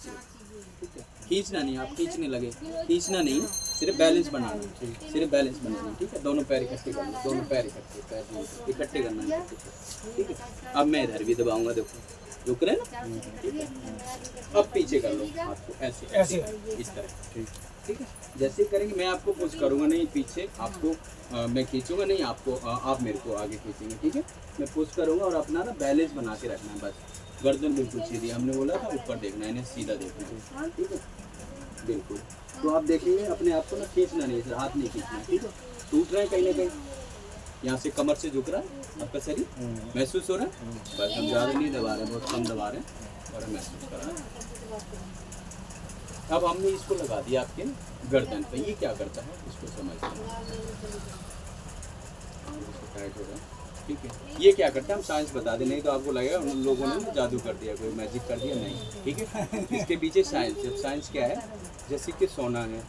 ठीक है, खींचना नहीं, आप खींचने लगे, खींचना नहीं, सिर्फ बैलेंस बनाना, सिर्फ बैलेंस बनाना। ठीक है, दोनों पैर इकट्ठे करना, दोनों पैर इकट्ठे, पैर इकट्ठे करना है। ठीक है, अब मैं इधर भी दबाऊंगा, देखो रुक रहे ना। ठीक है, अब पीछे कर लो हाथ को, ऐसे ऐसे इस तरह। ठीक है, जैसे करेंगे मैं आपको पुश करूँगा नहीं पीछे, आपको मैं खींचूंगा नहीं, आपको आप मेरे को आगे खींचेंगे। ठीक है, मैं पुश करूँगा और अपना ना बैलेंस बना के रखना है बस। गर्दन बिल्कुल सीधी, हमने बोला था ऊपर देखना है, इन्हें सीधा देखना है। ठीक है, बिल्कुल। तो आप देखेंगे अपने आप को ना खींचना नहीं, हाथ नहीं खींचना है। ठीक है, टूट रहा है कहीं ना कहीं, यहाँ से कमर से झुक रहा है आपका शरीर, महसूस हो रहा है। बस हम ज़्यादा नहीं दबा रहे, बहुत कम दबा रहे हैं और महसूस कर रहे हैं। अब हमने इसको लगा दिया आपके गर्दन पे, ये क्या करता है इसको समझते हैं। टाइट हो रहा है, ठीक है, ये क्या करता है हम साइंस बता दें, नहीं तो आपको लगेगा उन लोगों ने जादू कर दिया, कोई मैजिक कर दिया, नहीं। ठीक है, इसके पीछे साइंस है। साइंस क्या है, जैसे कि सोना है,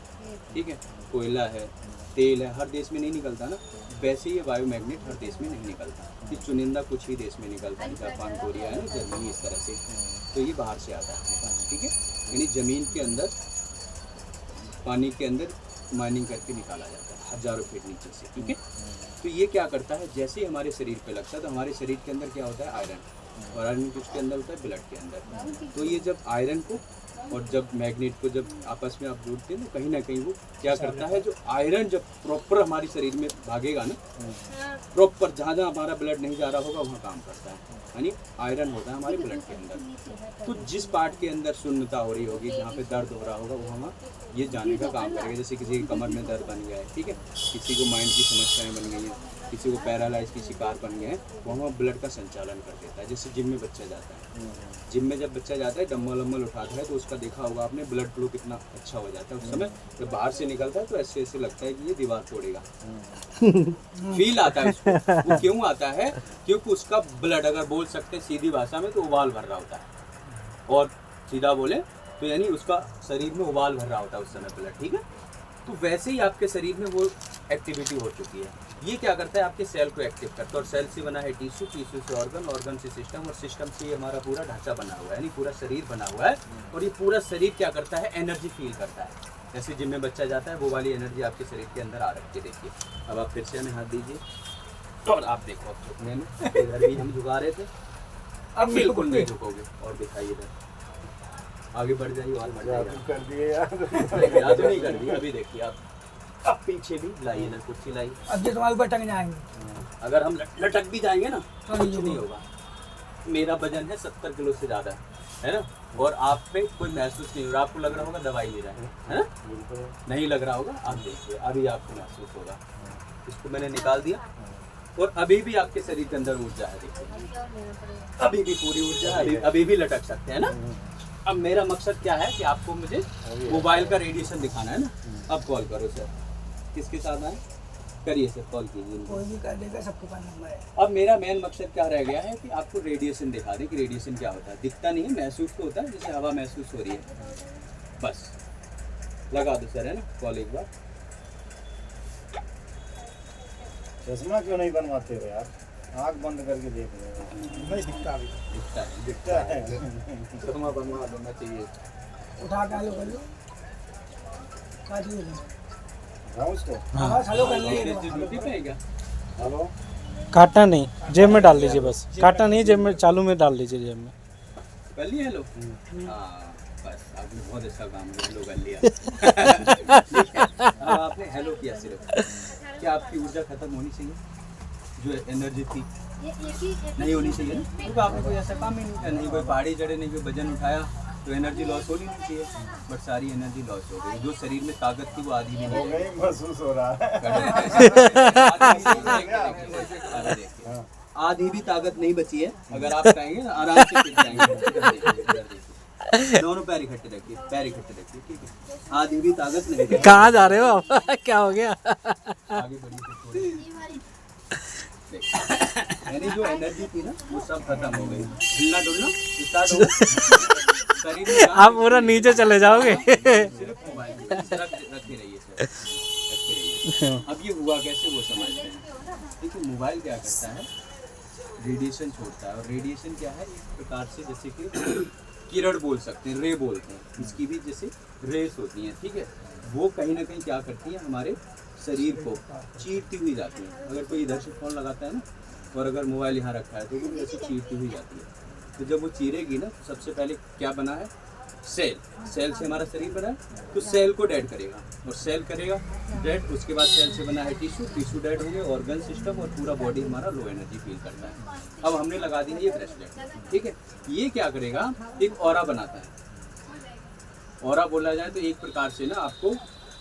ठीक है, कोयला है, तेल है, हर देश में नहीं निकलता ना, वैसे ही बायोमैग्नेट हर देश में नहीं निकलता, कि चुनिंदा कुछ ही देश में निकलता है, जापान, कोरिया है ना, जर्मनी, इस तरह से। तो ये बाहर से आता है अपने पास। ठीक है, यानी ज़मीन के अंदर, पानी के अंदर माइनिंग करके निकाला जाता है हज़ारों फीट नीचे से। ठीक है, तो ये क्या करता है, जैसे ही हमारे शरीर पे लगता है तो हमारे शरीर के अंदर क्या होता है, आयरन, और आयरन किसके अंदर होता है, ब्लड के अंदर। तो ये जब आयरन को और जब मैग्नेट को जब आपस में आप जोड़ते हैं तो कहीं ना कहीं वो क्या करता है, जो आयरन जब प्रॉपर हमारे शरीर में भागेगा ना, प्रॉपर जहाँ जहाँ हमारा ब्लड नहीं जा रहा होगा वहाँ काम करता है, यानी आयरन होता है हमारे ब्लड के अंदर। तो जिस पार्ट के अंदर शून्यता हो रही होगी, जहाँ पे दर्द हो रहा होगा, वहाँ ये जाने का काम करेगा। जैसे किसी की कमर में दर्द बन गया है, ठीक है, किसी को माइंड की समस्याएं बन गई हैं, किसी को पैरालाइज की शिकार बन गए हैं, वहाँ ब्लड का संचालन कर देता है। जैसे जिम में बच्चा जाता है, जिम में जब बच्चा जाता है डम्बल वम्बल उठाता है तो उसका देखा होगा आपने, ब्लड फ्लो कितना अच्छा हो जाता है उस समय। जब बाहर से निकलता है तो ऐसे ऐसे लगता है कि ये दीवार तोड़ेगा, फील आता है उसको। वो क्यों आता है, क्योंकि उसका ब्लड, अगर बोल सकते हैं सीधी भाषा में, तो उबाल भर रहा होता है, और सीधा बोले तो यानी उसका शरीर में उबाल भर रहा होता है उस समय ब्लड। ठीक है, तो वैसे ही आपके शरीर में वो एक्टिविटी हो चुकी है। ये क्या करता है, आपके सेल को एक्टिव करता है, और सेल से बना है टिश्यू, टिश्यू से ऑर्गन, ऑर्गन से सिस्टम, और सिस्टम से ये हमारा पूरा ढांचा बना हुआ है, यानी पूरा शरीर बना हुआ है। और ये पूरा शरीर क्या करता है, एनर्जी फील करता है। जैसे जिम में बच्चा जाता है, वो वाली एनर्जी आपके शरीर के अंदर आ रखी है। देखिए, अब आप फिर से हमें हाथ दीजिए, और आप देखो अब झुकने में, इधर भी हम झुका रहे थे, अब बिल्कुल नहीं झुकोगे, और दिखाइए इधर, आगे बढ़ जाइए और बढ़ जाइए। कर दिए यार, नहीं कर दिया, अभी देखिए आप, अब पीछे भी लाइए ना, कुछ ही लाइए। अब ये तुम्हारे ऊपर टंग जाएंगे, अगर हम लटक भी जाएंगे ना तो कुछ नहीं होगा। मेरा वजन है 70 किलो से ज़्यादा, है ना, और आप पे कोई महसूस नहीं हो रहा, आपको लग रहा होगा दवाई ले रहा है ना, नहीं लग रहा होगा। आप देखिए अभी आपको महसूस होगा। इसको मैंने निकाल दिया, और अभी भी आपके शरीर के अंदर ऊर्जा है, देखिए अभी भी पूरी ऊर्जा है, अभी भी लटक सकते हैं ना। अब मेरा मकसद क्या है कि आपको मुझे मोबाइल का रेडिएशन दिखाना है ना। अब कॉल करो सर, किसके साथ आए, करिए सर, कॉल कीजिए, कोई भी कर देगा, सबके पास नंबर है। अब मेरा मेन मकसद क्या रह गया है कि आपको रेडिएशन दिखा दें कि रेडिएशन क्या होता है। दिखता नहीं है, महसूस तो होता है, जैसे हवा महसूस हो रही है। बस लगा दो सर, है ना, कॉल एक बार। चश्मा क्यों नहीं बनवाते हो यार, आँख बंद करके देख रहे हो। नहीं दिखता, अभी दिखता है, दिखता है। चश्मा बनवा देना चाहिए। उठा के आलो कर लो, काट लो उसको हाँ, चालू कर लो। ड्यूटी पे है क्या? हेलो, काटना नहीं, जेब में डाल दीजिए, बस काटना नहीं, जेब में, चालू में डाल दीजिए, जेब में। कर लिया हेलो, हाँ बस आपने बहुत अच्छा काम किया, हेलो कर लिया। अब आपने हेलो किया सिर्फ, क्या आपकी ऊर्जा खत्म होनी चाहिए, जो एनर्जी थी नहीं होनी चाहिए ना, क्योंकि आपने कोई ऐसा काम ही नहीं किया, नहीं कोई पहाड़ी चढ़े, नहीं कोई वजन उठाया, तो एनर्जी लॉस होनी नहीं चाहिए, बट सारी एनर्जी लॉस हो गई। जो शरीर में ताकत थी वो आधी भी नहीं नहीं महसूस हो रहा है। आधी भी ताकत नहीं बची है। अगर आप चाहेंगे ना आराम से फिट जाएंगे। दोनों पैर इकट्ठे रखिए, पैर इकट्ठे रखिए, ठीक है, आधी भी ताकत नहीं बची। कहाँ जा रहे हो आप? क्या हो गया? आगे बढ़िए, यानी जो एनर्जी थी ना वो सब खत्म हो गई। हिलना डुलना स्टार्ट हो गया शरीर में। आप पूरा नीचे चले जाओगे। सिर्फ मोबाइल रखे रहिए सर, रखे रहिए। अब ये हुआ कैसे वो समझते हैं। देखिए मोबाइल क्या करता है, रेडिएशन छोड़ता है, और रेडिएशन क्या है, एक प्रकार से जैसे कि किरण बोल सकते हैं, रे बोलते हैं, इसकी भी जैसे रेस होती हैं, ठीक है। वो कहीं ना कहीं क्या करती हैं, हमारे शरीर को चीरती हुई जाती हैं। अगर कोई इधर से फ़ोन लगाता है ना, और अगर मोबाइल यहाँ रखा है तो वो भी ऐसे चीरती हुई जाती है। तो जब वो चीरेगी ना, सबसे पहले क्या बना है, सेल, सेल से हमारा शरीर बना है, तो सेल को डेड करेगा, और सेल करेगा डेड, उसके बाद सेल से बना है टिश्यू, टिश्यू डेड होंगे, ऑर्गन सिस्टम, और पूरा बॉडी हमारा लो एनर्जी फील करता है। अब हमने लगा दी है ये ब्रेसलेट, ठीक है। ये क्या करेगा, एक ऑरा बनाता है। ऑरा बोला जाए तो एक प्रकार से ना आपको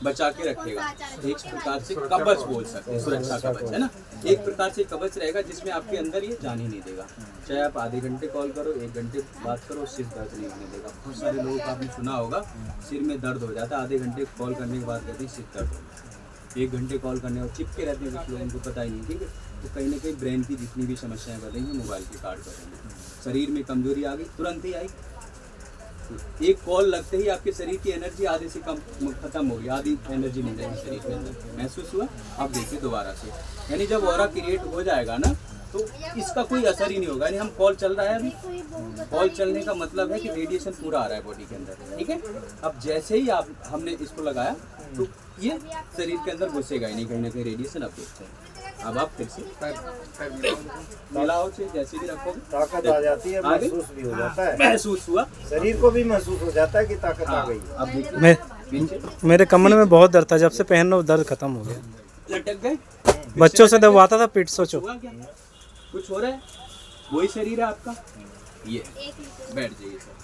बचा के रखेगा, एक प्रकार से कवच बोल सकते हैं, सुरक्षा कवच है ना। एक प्रकार से कवच रहेगा जिसमें आपके अंदर ये जान ही नहीं देगा। चाहे आप आधे घंटे कॉल करो, 1 घंटे बात करो, सिर दर्द नहीं होने देगा। बहुत सारे लोगों को आपने सुना होगा, सिर में दर्द हो जाता है, आधे घंटे कॉल करने के बाद कहते हैं सिर दर्द हो जाता है। 1 घंटे कॉल करने और चिपके रहते हैं कुछ लोगों को, पता ही नहीं, ठीक है। तो कहीं ना कहीं ब्रेन की जितनी भी समस्याएं बढ़ रही हैं, मोबाइल के कार्ड कर रही हैं। शरीर में कमजोरी आ गई, तुरंत ही आई, एक कॉल लगते ही आपके शरीर की एनर्जी आधे से कम खत्म हो गई, आधी एनर्जी नहीं रहेगी शरीर के अंदर। महसूस हुआ? अब देखिए दोबारा से, यानी जब ऑरा क्रिएट हो जाएगा ना, तो इसका कोई असर ही नहीं होगा। यानी हम कॉल चल रहा है, अभी कॉल चलने का मतलब है कि रेडिएशन पूरा आ रहा है बॉडी के अंदर, ठीक है। अब जैसे ही आप हमने इसको लगाया तो ये शरीर के अंदर घुसेगा ही नहीं, कहीं ना कहीं रेडिएशन अब देखते हैं। अब आप फिर से मिलाओ से जैसे भी रखोगे ताकत आ जाती है, महसूस भी हो जाता है, महसूस हुआ, शरीर को भी महसूस हो जाता है कि ताकत आ गई। अब देखिए मेरे कमर में बहुत दर्द था, जब से पहन रहा हूँ दर्द खत्म हो गया। लटक गए, बच्चों से दबाता था पीठ, सोचो। हुआ क्या, कुछ हो रहा है, वही शरीर है आपका। ये बैठ जाइए सर।